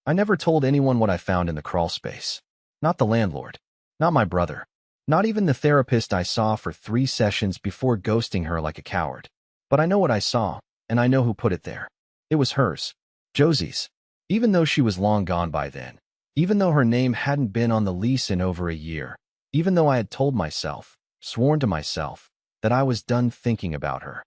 I never told anyone what I found in the crawl space. Not the landlord. Not my brother. Not even the therapist I saw for 3 sessions before ghosting her like a coward. But I know what I saw, and I know who put it there. It was hers. Josie's. Even though she was long gone by then. Even though her name hadn't been on the lease in over a year. Even though I had told myself, sworn to myself, that I was done thinking about her.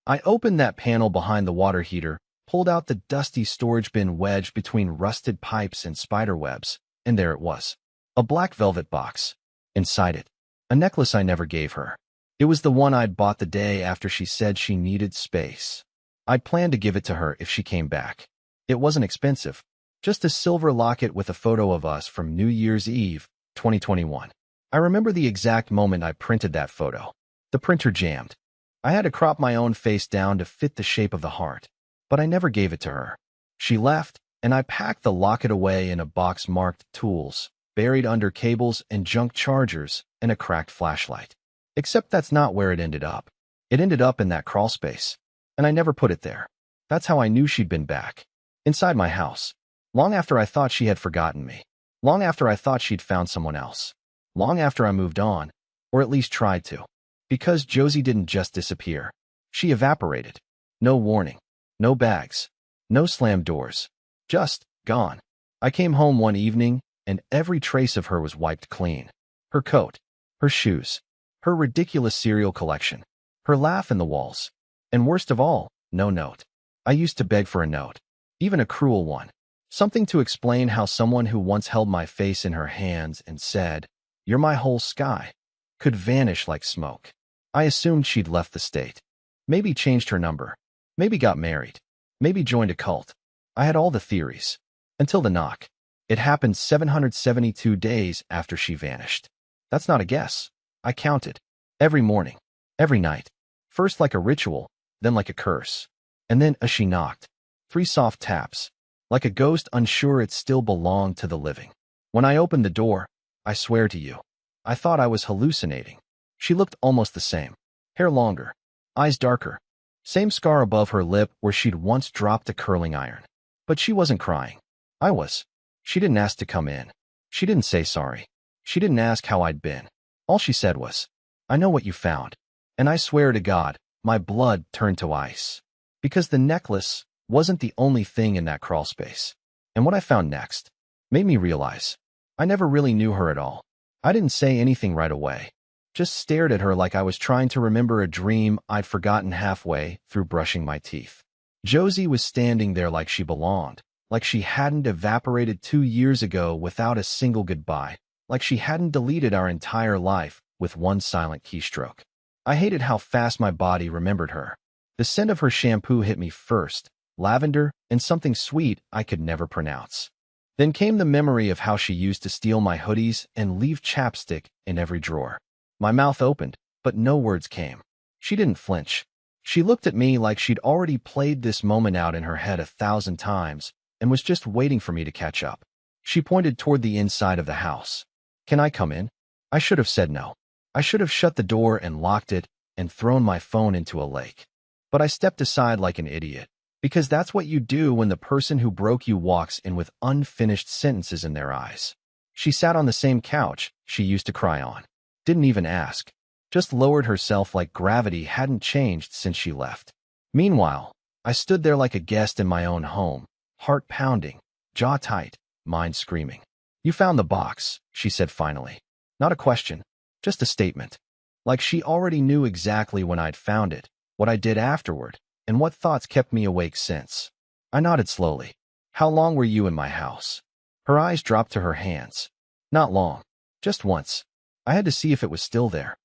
I opened that panel behind the water heater, pulled out the dusty storage bin wedged between rusted pipes and spider webs, and there it was. A black velvet box. Inside it, a necklace I never gave her. It was the one I'd bought the day after she said she needed space. I'd planned to give it to her if she came back. It wasn't expensive. Just a silver locket with a photo of us from New Year's Eve, 2021. I remember the exact moment I printed that photo. The printer jammed. I had to crop my own face down to fit the shape of the heart. But I never gave it to her. She left, and I packed the locket away in a box marked tools, buried under cables and junk chargers and a cracked flashlight. Except that's not where it ended up. It ended up in that crawl space. And I never put it there. That's how I knew she'd been back. Inside my house. Long after I thought she had forgotten me. Long after I thought she'd found someone else. Long after I moved on. Or at least tried to. Because Josie didn't just disappear. She evaporated. No warning. No bags. No slammed doors. Just gone. I came home one evening, and every trace of her was wiped clean. Her coat. Her shoes. Her ridiculous cereal collection. Her laugh in the walls. And worst of all, no note. I used to beg for a note. Even a cruel one. Something to explain how someone who once held my face in her hands and said, "You're my whole sky," could vanish like smoke. I assumed she'd left the state. Maybe changed her number. Maybe got married. Maybe joined a cult. I had all the theories. Until the knock. It happened 772 days after she vanished. That's not a guess. I counted. Every morning. Every night. First like a ritual, then like a curse. And then as she knocked. 3 soft taps. Like a ghost unsure it still belonged to the living. When I opened the door, I swear to you, I thought I was hallucinating. She looked almost the same. Hair longer. Eyes darker. Same scar above her lip where she'd once dropped a curling iron. But she wasn't crying. I was. She didn't ask to come in. She didn't say sorry. She didn't ask how I'd been. All she said was, "I know what you found." And I swear to God, my blood turned to ice. Because the necklace wasn't the only thing in that crawl space. And what I found next made me realize I never really knew her at all. I didn't say anything right away. Just stared at her like I was trying to remember a dream I'd forgotten halfway through brushing my teeth. Josie was standing there like she belonged, like she hadn't evaporated 2 years ago without a single goodbye, like she hadn't deleted our entire life with one silent keystroke. I hated how fast my body remembered her. The scent of her shampoo hit me first, lavender and something sweet I could never pronounce. Then came the memory of how she used to steal my hoodies and leave chapstick in every drawer. My mouth opened, but no words came. She didn't flinch. She looked at me like she'd already played this moment out in her head 1,000 times and was just waiting for me to catch up. She pointed toward the inside of the house. "Can I come in?" I should have said no. I should have shut the door and locked it and thrown my phone into a lake. But I stepped aside like an idiot, because that's what you do when the person who broke you walks in with unfinished sentences in their eyes. She sat on the same couch she used to cry on. Didn't even ask. Just lowered herself like gravity hadn't changed since she left. Meanwhile, I stood there like a guest in my own home, heart pounding, jaw tight, mind screaming. "You found the box," she said finally. Not a question, just a statement. Like she already knew exactly when I'd found it, what I did afterward, and what thoughts kept me awake since. I nodded slowly. "How long were you in my house?" Her eyes dropped to her hands. "Not long. Just once. I had to see if it was still there."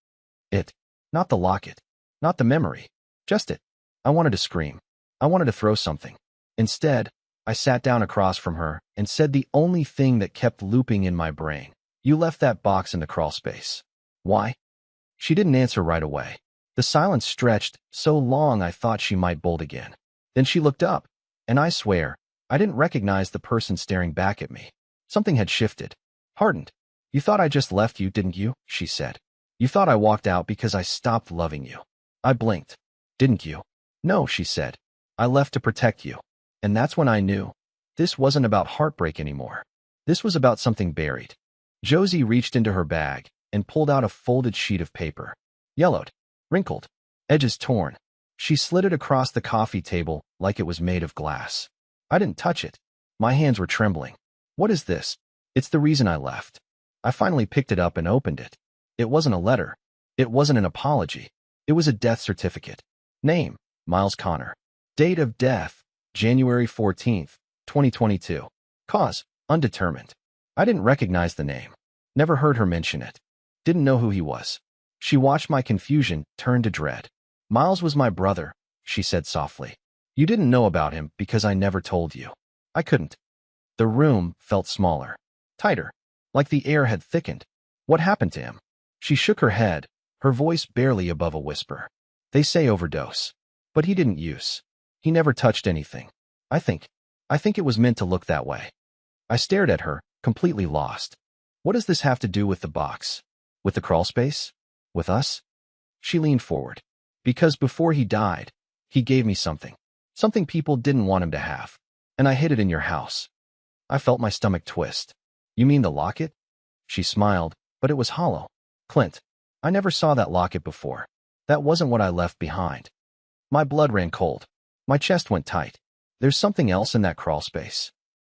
It. Not the locket. Not the memory. Just it. I wanted to scream. I wanted to throw something. Instead, I sat down across from her and said the only thing that kept looping in my brain. "You left that box in the crawl space. Why?" She didn't answer right away. The silence stretched so long I thought she might bolt again. Then she looked up, and I swear, I didn't recognize the person staring back at me. Something had shifted. Hardened. "You thought I just left you, didn't you?" she said. "You thought I walked out because I stopped loving you." I blinked. "Didn't you?" "No," she said. "I left to protect you." And that's when I knew. This wasn't about heartbreak anymore. This was about something buried. Josie reached into her bag and pulled out a folded sheet of paper. Yellowed, wrinkled, edges torn. She slid it across the coffee table like it was made of glass. I didn't touch it. My hands were trembling. What is this? It's the reason I left. I finally picked it up and opened it. It wasn't a letter. It wasn't an apology. It was a death certificate. Name, Miles Connor. Date of death, January 14th, 2022. Cause, undetermined. I didn't recognize the name. Never heard her mention it. Didn't know who he was. She watched my confusion turn to dread. Miles was my brother, she said softly. You didn't know about him because I never told you. I couldn't. The room felt smaller, tighter, like the air had thickened. What happened to him? She shook her head, her voice barely above a whisper. They say overdose. But he didn't use. He never touched anything. I think it was meant to look that way. I stared at her, completely lost. What does this have to do with the box? With the crawl space? With us? She leaned forward. Because before he died, he gave me something. Something people didn't want him to have. And I hid it in your house. I felt my stomach twist. You mean the locket? She smiled, but it was hollow. Clint, I never saw that locket before. That wasn't what I left behind. My blood ran cold. My chest went tight. There's something else in that crawl space.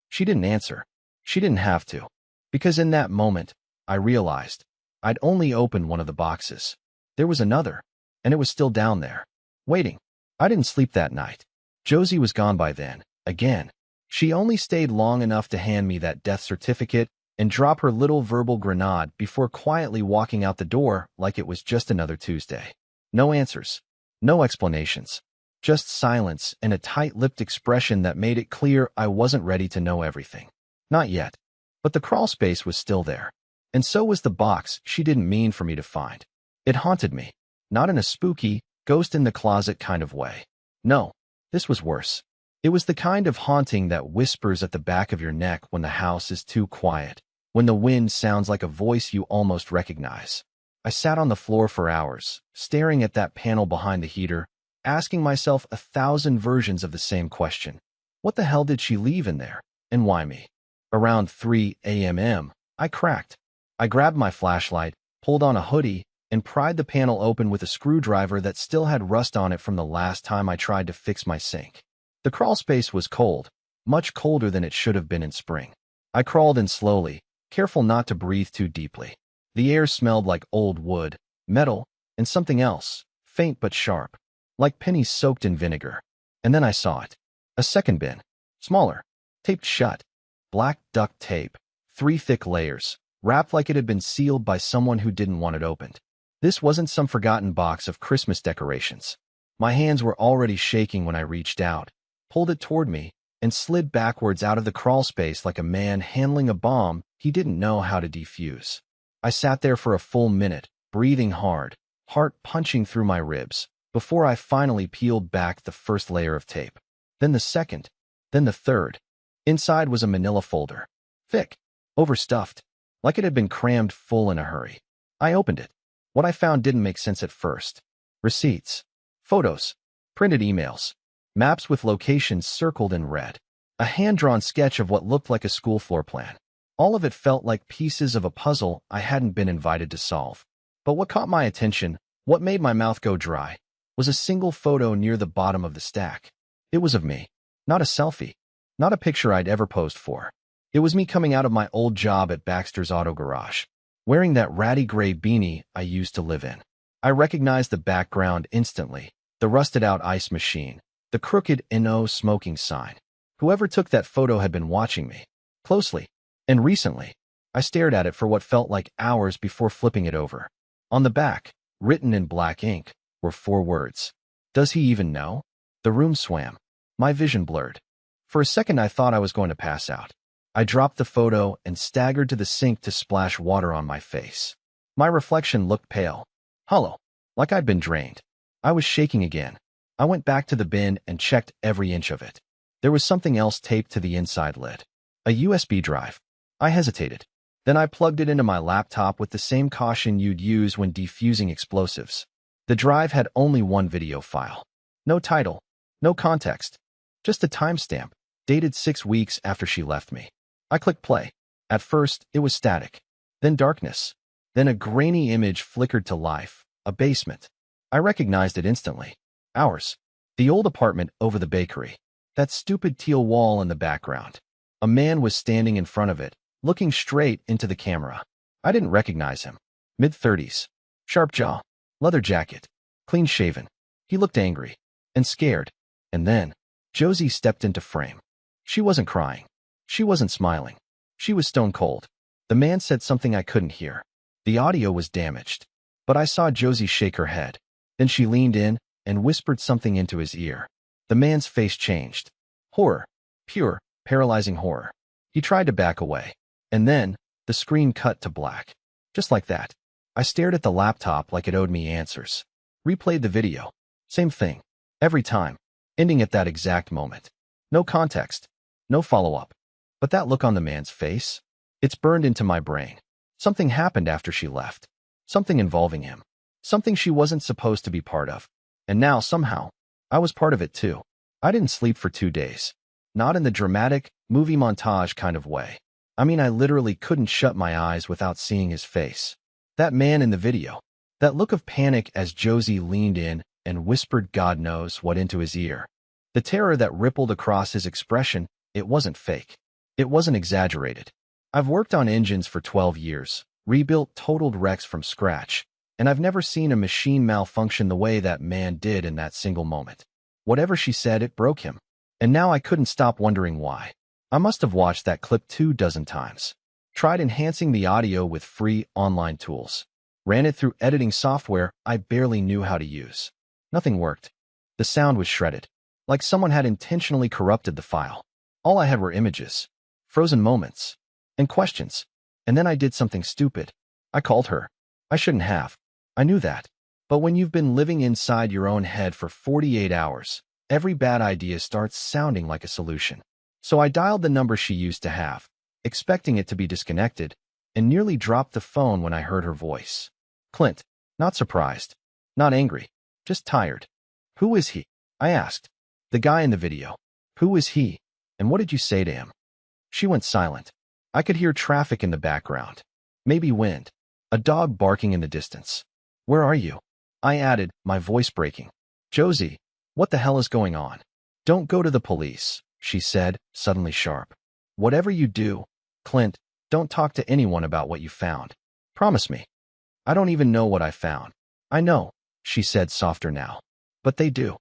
She didn't answer. She didn't have to. Because in that moment, I realized I'd only opened one of the boxes. There was another, and it was still down there, waiting. I didn't sleep that night. Josie was gone by then, again. She only stayed long enough to hand me that death certificate and drop her little verbal grenade before quietly walking out the door like it was just another Tuesday. No answers. No explanations. Just silence and a tight-lipped expression that made it clear I wasn't ready to know everything. Not yet. But the crawl space was still there. And so was the box she didn't mean for me to find. It haunted me. Not in a spooky, ghost-in-the-closet kind of way. No, this was worse. It was the kind of haunting that whispers at the back of your neck when the house is too quiet, when the wind sounds like a voice you almost recognize. I sat on the floor for hours, staring at that panel behind the heater, asking myself 1,000 versions of the same question. What the hell did she leave in there, and why me? Around 3 a.m., I cracked. I grabbed my flashlight, pulled on a hoodie, and pried the panel open with a screwdriver that still had rust on it from the last time I tried to fix my sink. The crawl space was cold, much colder than it should have been in spring. I crawled in slowly, careful not to breathe too deeply. The air smelled like old wood, metal, and something else, faint but sharp, like pennies soaked in vinegar. And then I saw it. A second bin, smaller, taped shut. Black duct tape, 3 thick layers, wrapped like it had been sealed by someone who didn't want it opened. This wasn't some forgotten box of Christmas decorations. My hands were already shaking when I reached out, pulled it toward me, and slid backwards out of the crawl space like a man handling a bomb he didn't know how to defuse. I sat there for a full minute, breathing hard, heart punching through my ribs, before I finally peeled back the first layer of tape. Then the second, then the third. Inside was a manila folder. Thick, overstuffed, like it had been crammed full in a hurry. I opened it. What I found didn't make sense at first. Receipts, photos, printed emails, maps with locations circled in red, a hand-drawn sketch of what looked like a school floor plan. All of it felt like pieces of a puzzle I hadn't been invited to solve. But what caught my attention, what made my mouth go dry, was a single photo near the bottom of the stack. It was of me, not a selfie. Not a picture I'd ever posed for. It was me coming out of my old job at Baxter's Auto Garage, wearing that ratty gray beanie I used to live in. I recognized the background instantly, the rusted-out ice machine, the crooked NO smoking sign. Whoever took that photo had been watching me, closely, and recently. I stared at it for what felt like hours before flipping it over. On the back, written in black ink, were 4 words. Does he even know? The room swam. My vision blurred. For a second I thought I was going to pass out. I dropped the photo and staggered to the sink to splash water on my face. My reflection looked pale, hollow, like I'd been drained. I was shaking again. I went back to the bin and checked every inch of it. There was something else taped to the inside lid. A USB drive. I hesitated. Then I plugged it into my laptop with the same caution you'd use when defusing explosives. The drive had only one video file. No title, no context, just a timestamp. Dated 6 weeks after she left me. I clicked play. At first, it was static. Then darkness. Then a grainy image flickered to life. A basement. I recognized it instantly. Ours. The old apartment over the bakery. That stupid teal wall in the background. A man was standing in front of it, looking straight into the camera. I didn't recognize him. Mid-30s. Sharp jaw. Leather jacket. Clean shaven. He looked angry. And scared. And then, Josie stepped into frame. She wasn't crying. She wasn't smiling. She was stone cold. The man said something I couldn't hear. The audio was damaged. But I saw Josie shake her head. Then she leaned in and whispered something into his ear. The man's face changed. Horror. Pure, paralyzing horror. He tried to back away. And then, the screen cut to black. Just like that. I stared at the laptop like it owed me answers. Replayed the video. Same thing. Every time. Ending at that exact moment. No context. No follow-up. But that look on the man's face? It's burned into my brain. Something happened after she left. Something involving him. Something she wasn't supposed to be part of. And now, somehow, I was part of it too. I didn't sleep for 2 days. Not in the dramatic, movie montage kind of way. I mean, I literally couldn't shut my eyes without seeing his face. That man in the video. That look of panic as Josie leaned in and whispered God knows what into his ear. The terror that rippled across his expression, it wasn't fake. It wasn't exaggerated. I've worked on engines for 12 years, rebuilt totaled wrecks from scratch, and I've never seen a machine malfunction the way that man did in that single moment. Whatever she said, it broke him. And now I couldn't stop wondering why. I must have watched that clip 24 times. Tried enhancing the audio with free online tools. Ran it through editing software I barely knew how to use. Nothing worked. The sound was shredded. Like someone had intentionally corrupted the file. All I had were images, frozen moments, and questions. And then I did something stupid. I called her. I shouldn't have. I knew that. But when you've been living inside your own head for 48 hours, every bad idea starts sounding like a solution. So I dialed the number she used to have, expecting it to be disconnected, and nearly dropped the phone when I heard her voice. Clint. Not surprised. Not angry. Just tired. Who is he? I asked. The guy in the video. Who is he? And what did you say to him? She went silent. I could hear traffic in the background. Maybe wind. A dog barking in the distance. Where are you? I added, my voice breaking. Josie, what the hell is going on? Don't go to the police, she said, suddenly sharp. Whatever you do, Clint, don't talk to anyone about what you found. Promise me. I don't even know what I found. I know, she said softer now. But they do.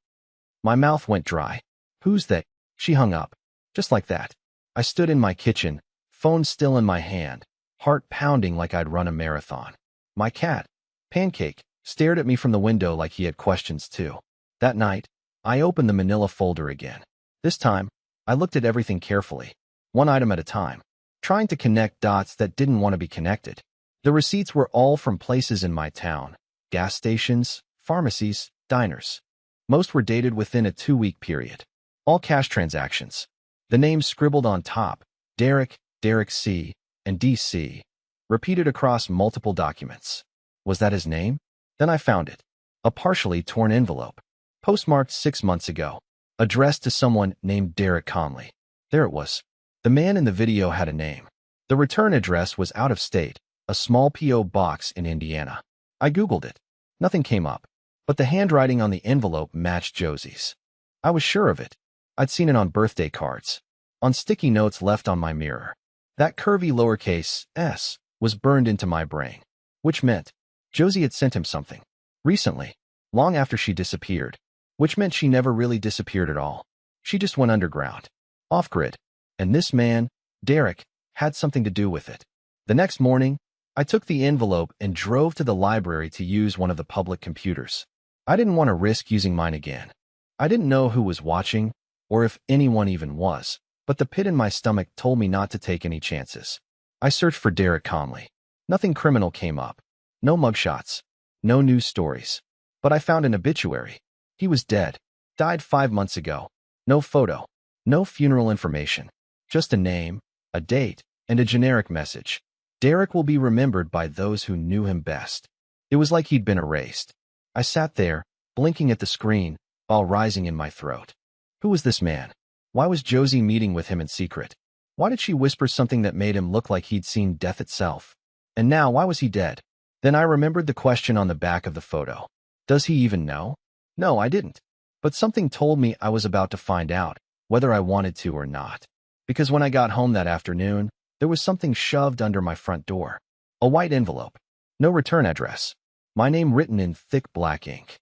My mouth went dry. Who's they? She hung up. Just like that. I stood in my kitchen, phone still in my hand, heart pounding like I'd run a marathon. My cat, Pancake, stared at me from the window like he had questions too. That night, I opened the manila folder again. This time, I looked at everything carefully, one item at a time, trying to connect dots that didn't want to be connected. The receipts were all from places in my town, gas stations, pharmacies, diners. Most were dated within a 2-week period. All cash transactions. The names scribbled on top, Derek, Derek C., and DC, repeated across multiple documents. Was that his name? Then I found it. A partially torn envelope. Postmarked 6 months ago. Addressed to someone named Derek Conley. There it was. The man in the video had a name. The return address was out of state, a small P.O. box in Indiana. I Googled it. Nothing came up. But the handwriting on the envelope matched Josie's. I was sure of it. I'd seen it on birthday cards. On sticky notes left on my mirror. That curvy lowercase s was burned into my brain. Which meant Josie had sent him something. Recently. Long after she disappeared. Which meant she never really disappeared at all. She just went underground. Off-grid. And this man, Derek, had something to do with it. The next morning, I took the envelope and drove to the library to use one of the public computers. I didn't want to risk using mine again. I didn't know who was watching, or if anyone even was, but the pit in my stomach told me not to take any chances. I searched for Derek Conley. Nothing criminal came up. No mugshots. No news stories. But I found an obituary. He was dead. Died 5 months ago. No photo. No funeral information. Just a name, a date, and a generic message. Derek will be remembered by those who knew him best. It was like he'd been erased. I sat there, blinking at the screen, while rising in my throat. Who was this man? Why was Josie meeting with him in secret? Why did she whisper something that made him look like he'd seen death itself? And now, why was he dead? Then I remembered the question on the back of the photo. Does he even know? No, I didn't. But something told me I was about to find out, whether I wanted to or not. Because when I got home that afternoon, there was something shoved under my front door. A white envelope. No return address. My name written in thick black ink.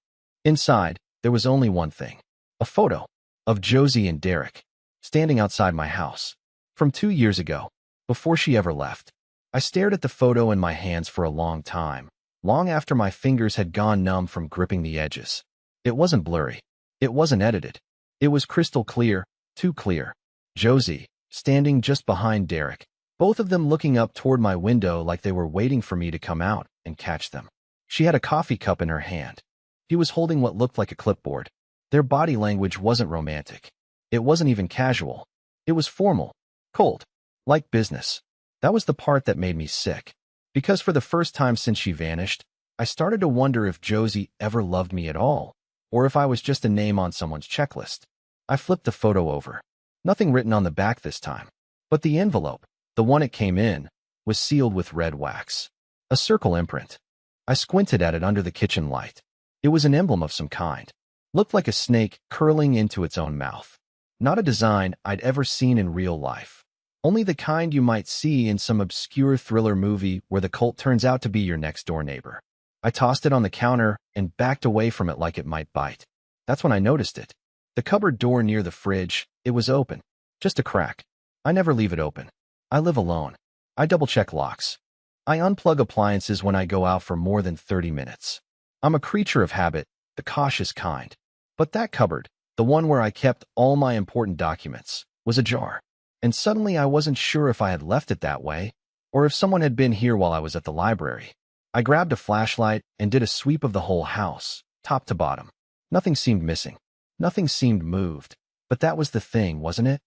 Inside, there was only one thing. A photo of Josie and Derek, standing outside my house. From 2 years ago, before she ever left. I stared at the photo in my hands for a long time, long after my fingers had gone numb from gripping the edges. It wasn't blurry. It wasn't edited. It was crystal clear, too clear. Josie, standing just behind Derek, both of them looking up toward my window like they were waiting for me to come out and catch them. She had a coffee cup in her hand. He was holding what looked like a clipboard. Their body language wasn't romantic. It wasn't even casual. It was formal, cold, like business. That was the part that made me sick. Because for the first time since she vanished, I started to wonder if Josie ever loved me at all, or if I was just a name on someone's checklist. I flipped the photo over. Nothing written on the back this time. But the envelope, the one it came in, was sealed with red wax. A circle imprint. I squinted at it under the kitchen light. It was an emblem of some kind. Looked like a snake curling into its own mouth. Not a design I'd ever seen in real life. Only the kind you might see in some obscure thriller movie where the cult turns out to be your next-door neighbor. I tossed it on the counter and backed away from it like it might bite. That's when I noticed it. The cupboard door near the fridge, it was open. Just a crack. I never leave it open. I live alone. I double-check locks. I unplug appliances when I go out for more than 30 minutes. I'm a creature of habit, the cautious kind. But that cupboard, the one where I kept all my important documents, was ajar. And suddenly I wasn't sure if I had left it that way, or if someone had been here while I was at the library. I grabbed a flashlight and did a sweep of the whole house, top to bottom. Nothing seemed missing. Nothing seemed moved. But that was the thing, wasn't it?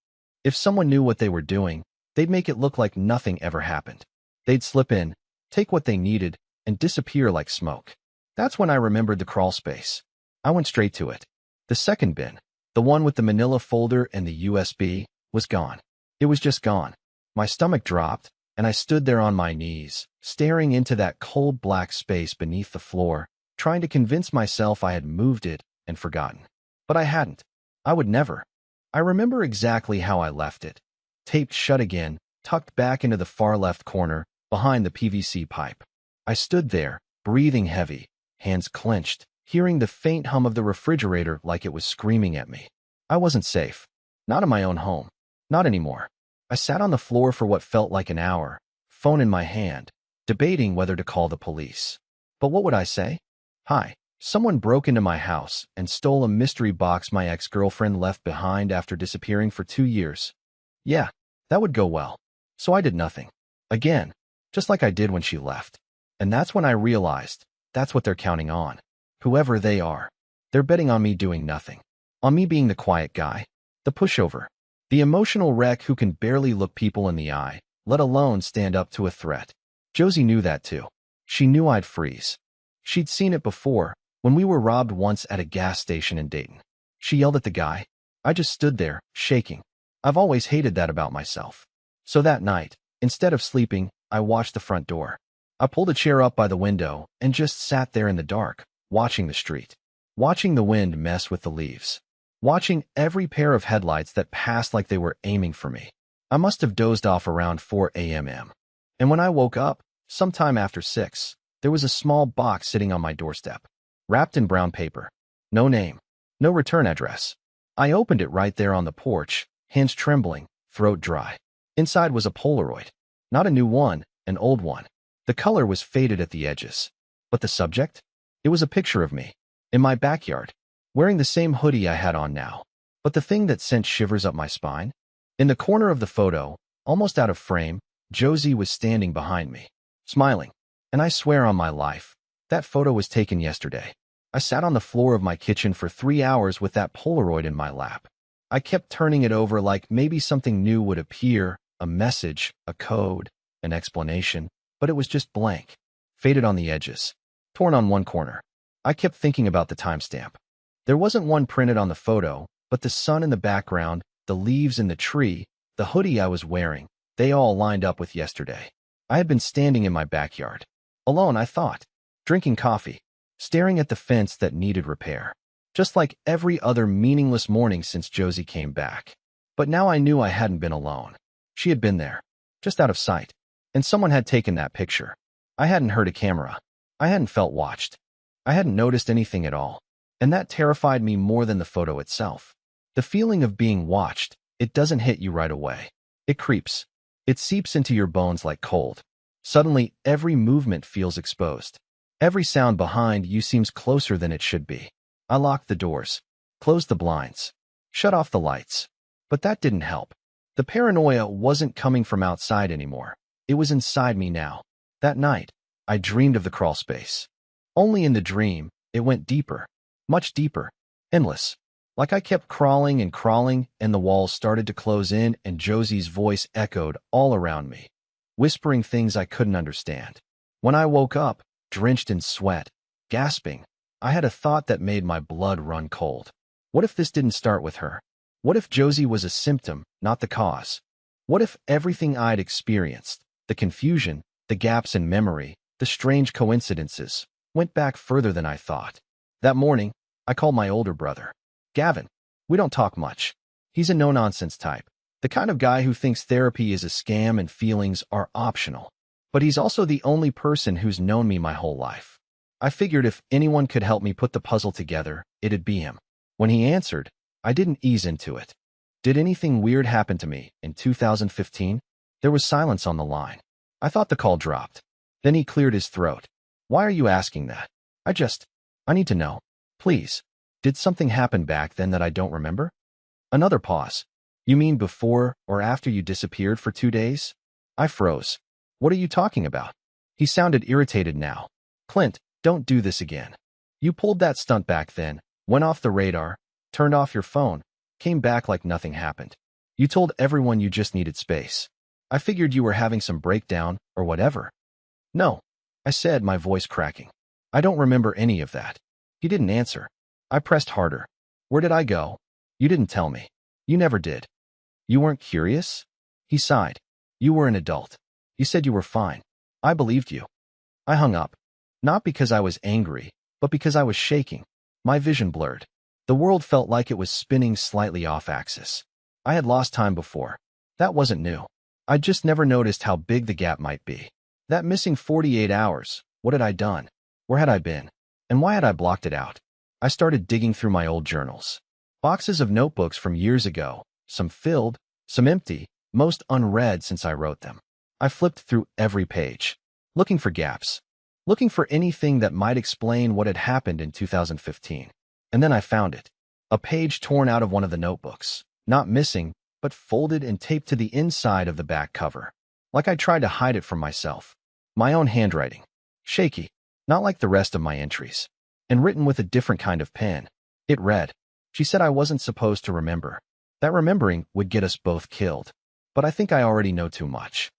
If someone knew what they were doing, they'd make it look like nothing ever happened. They'd slip in, take what they needed, and disappear like smoke. That's when I remembered the crawl space. I went straight to it. The second bin, the one with the manila folder and the USB, was gone. It was just gone. My stomach dropped, and I stood there on my knees, staring into that cold black space beneath the floor, trying to convince myself I had moved it and forgotten. But I hadn't. I would never. I remember exactly how I left it. Taped shut again, tucked back into the far left corner, behind the PVC pipe. I stood there, breathing heavy, hands clenched, hearing the faint hum of the refrigerator like it was screaming at me. I wasn't safe. Not in my own home. Not anymore. I sat on the floor for what felt like an hour, phone in my hand, debating whether to call the police. But what would I say? Hi, someone broke into my house and stole a mystery box my ex-girlfriend left behind after disappearing for 2 years. Yeah, that would go well. So I did nothing. Again, just like I did when she left. And that's when I realized, that's what they're counting on. Whoever they are. They're betting on me doing nothing. On me being the quiet guy. The pushover. The emotional wreck who can barely look people in the eye, let alone stand up to a threat. Josie knew that too. She knew I'd freeze. She'd seen it before, when we were robbed once at a gas station in Dayton. She yelled at the guy. I just stood there, shaking. I've always hated that about myself. So that night, instead of sleeping, I watched the front door. I pulled a chair up by the window and just sat there in the dark, watching the street. Watching the wind mess with the leaves. Watching every pair of headlights that passed like they were aiming for me. I must have dozed off around 4 a.m. And when I woke up, sometime after 6, there was a small box sitting on my doorstep, wrapped in brown paper. No name, no return address. I opened it right there on the porch, hands trembling, throat dry. Inside was a Polaroid. Not a new one, an old one. The color was faded at the edges. But the subject? It was a picture of me, in my backyard, wearing the same hoodie I had on now. But the thing that sent shivers up my spine? In the corner of the photo, almost out of frame, Josie was standing behind me, smiling. And I swear on my life, that photo was taken yesterday. I sat on the floor of my kitchen for 3 hours with that Polaroid in my lap. I kept turning it over like maybe something new would appear, a message, a code, an explanation, but it was just blank, faded on the edges, torn on one corner. I kept thinking about the timestamp. There wasn't one printed on the photo, but the sun in the background, the leaves in the tree, the hoodie I was wearing, they all lined up with yesterday. I had been standing in my backyard. Alone, I thought, drinking coffee, staring at the fence that needed repair. Just like every other meaningless morning since Josie came back. But now I knew I hadn't been alone. She had been there, just out of sight. And someone had taken that picture. I hadn't heard a camera. I hadn't felt watched. I hadn't noticed anything at all. And that terrified me more than the photo itself. The feeling of being watched, it doesn't hit you right away. It creeps. It seeps into your bones like cold. Suddenly, every movement feels exposed. Every sound behind you seems closer than it should be. I locked the doors, closed the blinds, shut off the lights. But that didn't help. The paranoia wasn't coming from outside anymore. It was inside me now. That night, I dreamed of the crawl space. Only in the dream, it went deeper, much deeper, endless. Like I kept crawling, and the walls started to close in, and Josie's voice echoed all around me, whispering things I couldn't understand. When I woke up, drenched in sweat, gasping, I had a thought that made my blood run cold. What if this didn't start with her? What if Josie was a symptom, not the cause? What if everything I'd experienced, the confusion, the gaps in memory, the strange coincidences, went back further than I thought? That morning, I called my older brother. Gavin. We don't talk much. He's a no-nonsense type, the kind of guy who thinks therapy is a scam and feelings are optional. But he's also the only person who's known me my whole life. I figured if anyone could help me put the puzzle together, it'd be him. When he answered, I didn't ease into it. Did anything weird happen to me in 2015? There was silence on the line. I thought the call dropped. Then he cleared his throat. Why are you asking that? I need to know. Please. Did something happen back then that I don't remember? Another pause. You mean before or after you disappeared for 2 days? I froze. What are you talking about? He sounded irritated now. Clint, don't do this again. You pulled that stunt back then, went off the radar, turned off your phone, came back like nothing happened. You told everyone you just needed space. I figured you were having some breakdown or whatever. No, I said, my voice cracking. I don't remember any of that. He didn't answer. I pressed harder. Where did I go? You didn't tell me. You never did. You weren't curious? He sighed. You were an adult. You said you were fine. I believed you. I hung up. Not because I was angry, but because I was shaking. My vision blurred. The world felt like it was spinning slightly off axis. I had lost time before. That wasn't new. I'd just never noticed how big the gap might be. That missing 48 hours, what had I done? Where had I been? And why had I blocked it out? I started digging through my old journals. Boxes of notebooks from years ago, some filled, some empty, most unread since I wrote them. I flipped through every page, looking for gaps, looking for anything that might explain what had happened in 2015. And then I found it. A page torn out of one of the notebooks, not missing, but folded and taped to the inside of the back cover. Like I tried to hide it from myself. My own handwriting. Shaky, not like the rest of my entries. And written with a different kind of pen. It read, she said I wasn't supposed to remember. That remembering would get us both killed. But I think I already know too much.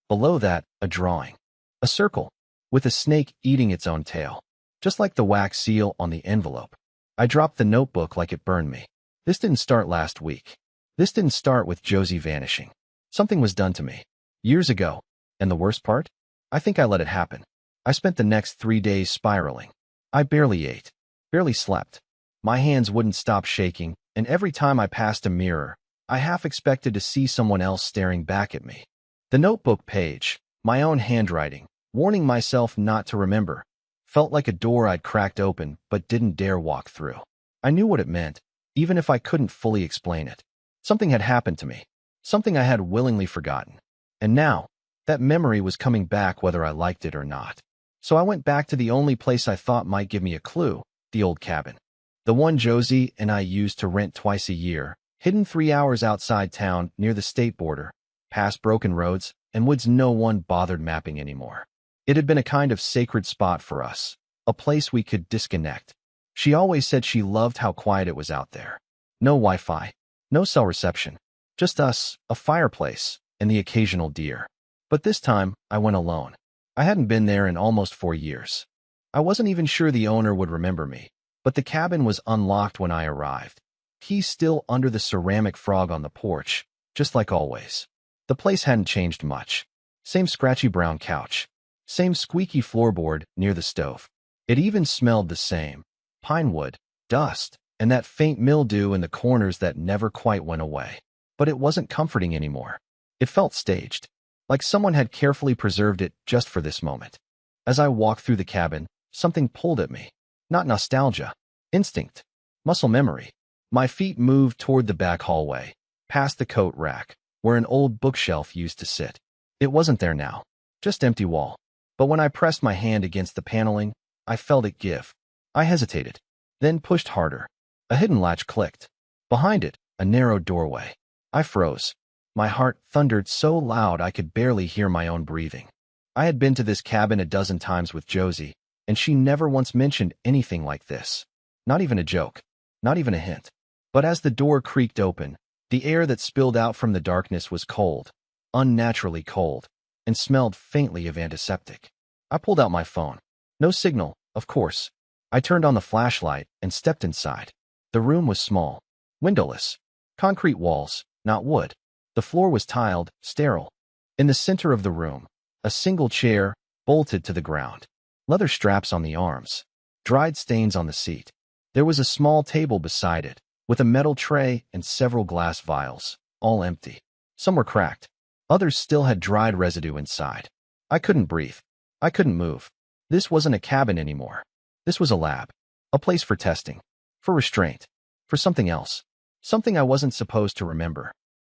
Below that, a drawing. A circle, with a snake eating its own tail. Just like the wax seal on the envelope. I dropped the notebook like it burned me. This didn't start last week. This didn't start with Josie vanishing. Something was done to me. Years ago. And the worst part? I think I let it happen. I spent the next 3 days spiraling. I barely ate, barely slept. My hands wouldn't stop shaking, and every time I passed a mirror, I half expected to see someone else staring back at me. The notebook page, my own handwriting, warning myself not to remember, felt like a door I'd cracked open but didn't dare walk through. I knew what it meant, even if I couldn't fully explain it. Something had happened to me, something I had willingly forgotten. And now, that memory was coming back whether I liked it or not. So I went back to the only place I thought might give me a clue, the old cabin. The one Josie and I used to rent twice a year, hidden 3 hours outside town near the state border, past broken roads and woods no one bothered mapping anymore. It had been a kind of sacred spot for us, a place we could disconnect. She always said she loved how quiet it was out there. No Wi-Fi, no cell reception, just us, a fireplace, and the occasional deer. But this time, I went alone. I hadn't been there in almost 4 years. I wasn't even sure the owner would remember me, but the cabin was unlocked when I arrived. Keys still under the ceramic frog on the porch, just like always. The place hadn't changed much. Same scratchy brown couch. Same squeaky floorboard near the stove. It even smelled the same. Pine wood, dust, and that faint mildew in the corners that never quite went away. But it wasn't comforting anymore. It felt staged, like someone had carefully preserved it just for this moment. As I walked through the cabin, something pulled at me. Not nostalgia. Instinct. Muscle memory. My feet moved toward the back hallway, past the coat rack, where an old bookshelf used to sit. It wasn't there now. Just empty wall. But when I pressed my hand against the paneling, I felt it give. I hesitated, then pushed harder. A hidden latch clicked. Behind it, a narrow doorway. I froze. My heart thundered so loud I could barely hear my own breathing. I had been to this cabin a dozen times with Josie, and she never once mentioned anything like this. Not even a joke. Not even a hint. But as the door creaked open, the air that spilled out from the darkness was cold, unnaturally cold, and smelled faintly of antiseptic. I pulled out my phone. No signal, of course. I turned on the flashlight and stepped inside. The room was small, windowless. Concrete walls, not wood. The floor was tiled, sterile. In the center of the room, a single chair, bolted to the ground. Leather straps on the arms. Dried stains on the seat. There was a small table beside it, with a metal tray and several glass vials, all empty. Some were cracked. Others still had dried residue inside. I couldn't breathe. I couldn't move. This wasn't a cabin anymore. This was a lab. A place for testing. For restraint. For something else. Something I wasn't supposed to remember.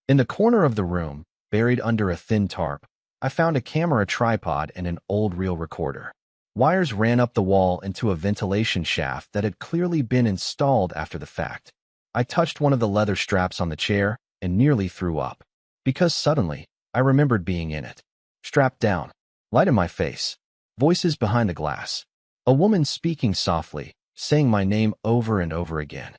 In the corner of the room, buried under a thin tarp, I found a camera tripod and an old reel recorder. Wires ran up the wall into a ventilation shaft that had clearly been installed after the fact. I touched one of the leather straps on the chair and nearly threw up. Because suddenly, I remembered being in it. Strapped down. Light in my face. Voices behind the glass. A woman speaking softly, saying my name over and over again.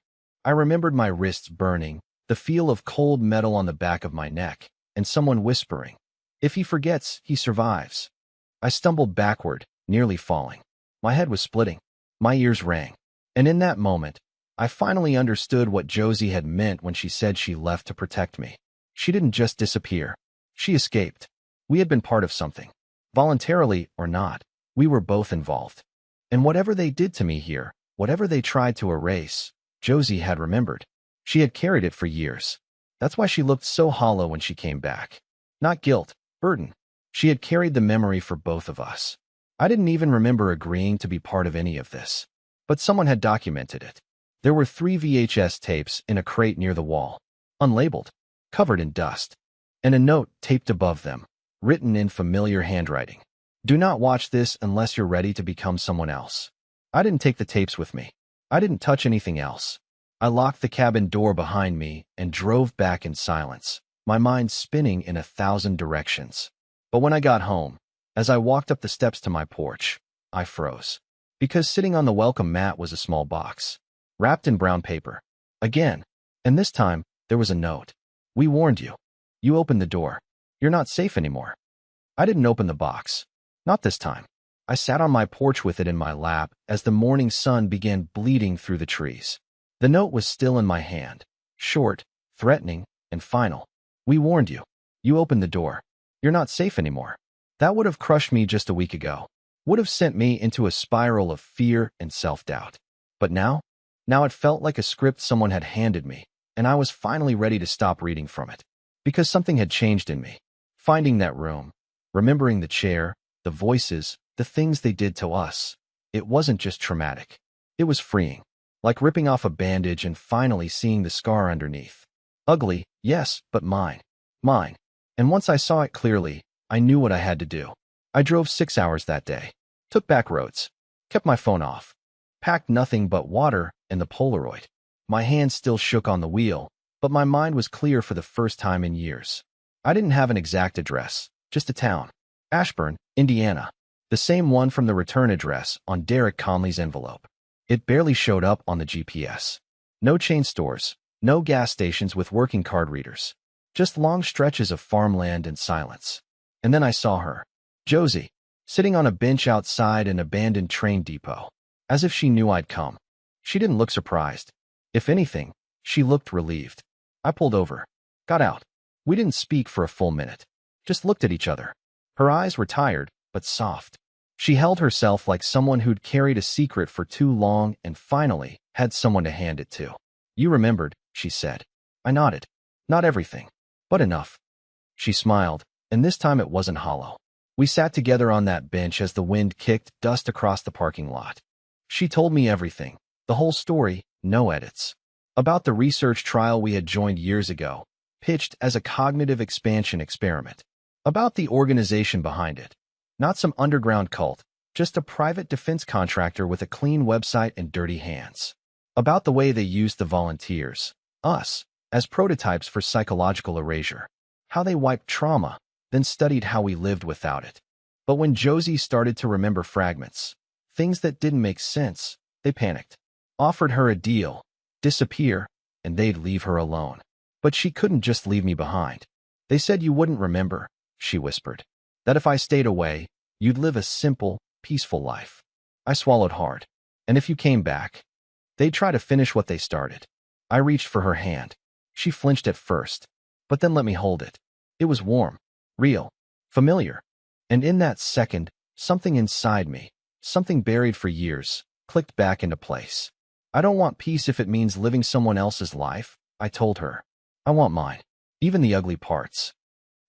I remembered my wrists burning, the feel of cold metal on the back of my neck, and someone whispering, "If he forgets, he survives." I stumbled backward, nearly falling. My head was splitting. My ears rang. And in that moment, I finally understood what Josie had meant when she said she left to protect me. She didn't just disappear. She escaped. We had been part of something. Voluntarily or not, we were both involved. And whatever they did to me here, whatever they tried to erase, Josie had remembered. She had carried it for years. That's why she looked so hollow when she came back. Not guilt, burden. She had carried the memory for both of us. I didn't even remember agreeing to be part of any of this. But someone had documented it. There were 3 VHS tapes in a crate near the wall, unlabeled, covered in dust, and a note taped above them, written in familiar handwriting. "Do not watch this unless you're ready to become someone else." I didn't take the tapes with me. I didn't touch anything else. I locked the cabin door behind me and drove back in silence, my mind spinning in 1,000 directions. But when I got home, as I walked up the steps to my porch, I froze. Because sitting on the welcome mat was a small box, wrapped in brown paper. Again. And this time, there was a note. "We warned you. You opened the door. You're not safe anymore." I didn't open the box. Not this time. I sat on my porch with it in my lap as the morning sun began bleeding through the trees. The note was still in my hand. Short, threatening, and final. "We warned you. You opened the door. You're not safe anymore." That would have crushed me just a week ago. Would have sent me into a spiral of fear and self-doubt. But now it felt like a script someone had handed me, and I was finally ready to stop reading from it. Because something had changed in me. Finding that room, remembering the chair, the voices, the things they did to us. It wasn't just traumatic. It was freeing. Like ripping off a bandage and finally seeing the scar underneath. Ugly, yes, but mine. Mine. And once I saw it clearly, I knew what I had to do. I drove 6 hours that day. Took back roads. Kept my phone off. Packed nothing but water and the Polaroid. My hands still shook on the wheel, but my mind was clear for the first time in years. I didn't have an exact address, just a town. Ashburn, Indiana. The same one from the return address on Derek Conley's envelope. It barely showed up on the GPS. No chain stores, no gas stations with working card readers. Just long stretches of farmland and silence. And then I saw her, Josie, sitting on a bench outside an abandoned train depot, as if she knew I'd come. She didn't look surprised. If anything, She looked relieved. I pulled over. Got out. We didn't speak for a full minute. Just looked at each other. Her eyes were tired, but soft. She held herself like someone who'd carried a secret for too long and finally had someone to hand it to. You remembered, she said. I nodded. Not everything, but enough. She smiled, and this time it wasn't hollow. We sat together on that bench as the wind kicked dust across the parking lot. She told me everything, the whole story, no edits. About the research trial we had joined years ago, pitched as a cognitive expansion experiment. About the organization behind it. Not some underground cult, just a private defense contractor with a clean website and dirty hands. About the way they used the volunteers, us, as prototypes for psychological erasure. How they wiped trauma, then studied how we lived without it. But when Josie started to remember fragments, things that didn't make sense, they panicked. Offered her a deal, disappear, and they'd leave her alone. But she couldn't just leave me behind. They said you wouldn't remember, she whispered. That if I stayed away, you'd live a simple, peaceful life. I swallowed hard. And if you came back, they'd try to finish what they started. I reached for her hand. She flinched at first, but then let me hold it. It was warm, real, familiar. And in that second, something inside me, something buried for years, clicked back into place. I don't want peace if it means living someone else's life, I told her. I want mine, even the ugly parts.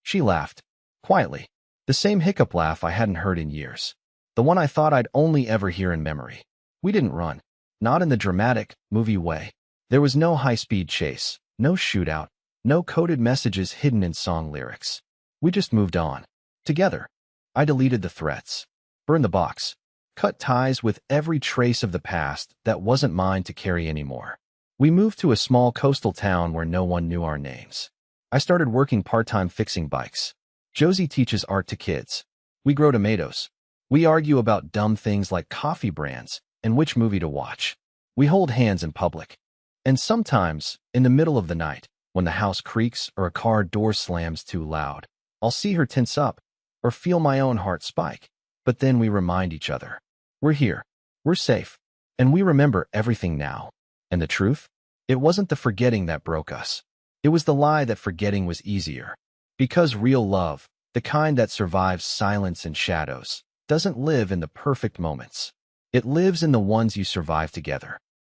She laughed, quietly, the same hiccup laugh I hadn't heard in years, the one I thought I'd only ever hear in memory. We didn't run, not in the dramatic, movie way. There was no high-speed chase, no shootout, no coded messages hidden in song lyrics. We just moved on. Together. I deleted the threats, burned the box, cut ties with every trace of the past that wasn't mine to carry anymore. We moved to a small coastal town where no one knew our names. I started working part-time fixing bikes. Josie teaches art to kids. We grow tomatoes. We argue about dumb things like coffee brands and which movie to watch. We hold hands in public. And sometimes, in the middle of the night, when the house creaks or a car door slams too loud, I'll see her tense up or feel my own heart spike. But then we remind each other. We're here. We're safe. And we remember everything now. And the truth? It wasn't the forgetting that broke us. It was the lie that forgetting was easier. Because real love, the kind that survives silence and shadows, doesn't live in the perfect moments. It lives in the ones you survive together.